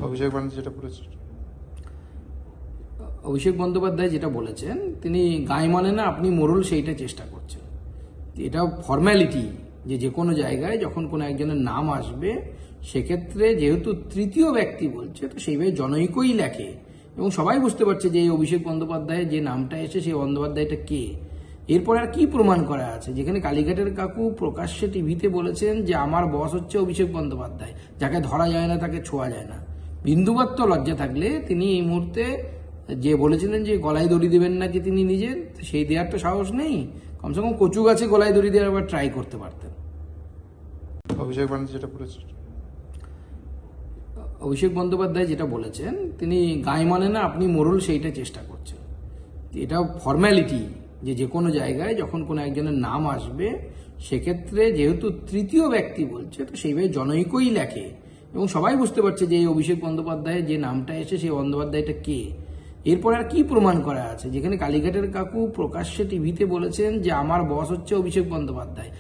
অভিষেক ব্যানার্জি যেটা বলেছে, অভিষেক বন্দ্যোপাধ্যায় যেটা বলেছেন, তিনি গায়ে মানে না আপনি মোড়ল সেইটা চেষ্টা করছেন। এটা ফর্ম্যালিটি যে কোনো জায়গায় যখন কোনো একজনের নাম আসবে সেক্ষেত্রে যেহেতু তৃতীয় ব্যক্তি বলছে তো সেইভাবে জনৈকই লেখে এবং সবাই বুঝতে পারছে যে এই অভিষেক বন্দ্যোপাধ্যায়ের যে নামটা এসে সেই বন্দ্যোপাধ্যায়টা কে। এরপর আর কি প্রমাণ করা আছে? যেখানে কালীঘাটের কাকু প্রকাশ্যে টিভিতে বলেছেন যে আমার বস হচ্ছে অভিষেক বন্দ্যোপাধ্যায়, যাকে ধরা যায় না তাকে ছোঁয়া যায় না। বিন্দুমাত্র লজ্জা থাকলে তিনি এই মুহূর্তে যে বলেছিলেন যে গলায় দড়ি দেবেন নাকি তিনি নিজের, সেই দেওয়ার তো সাহস নেই। কমসে কম কচু গাছে গলায় দড়ি দেওয়ার আবার ট্রাই করতে পারতেন। অভিষেক ব্যানার্জি যেটা বলেছে, অভিষেক বন্দ্যোপাধ্যায় যেটা বলেছেন, তিনি গায়ে মানে না আপনি মোড়ল সেইটা চেষ্টা করছেন। এটা ফর্ম্যালিটি যে কোনো জায়গায় যখন কোনো একজনের নাম আসবে সেক্ষেত্রে যেহেতু তৃতীয় ব্যক্তি বলছে তো সেইভাবে জনৈকই লেখে এবং সবাই বুঝতে পারছে যে এই অভিষেক বন্দ্যোপাধ্যায়ের যে নামটা এসে সেই বন্দ্যোপাধ্যায়টা কে। এরপর আর কি প্রমাণ করা আছে? যেখানে কালীঘাটের কাকু প্রকাশ্যে টিভিতে বলেছেন যে আমার বস হচ্ছে অভিষেক বন্দ্যোপাধ্যায়,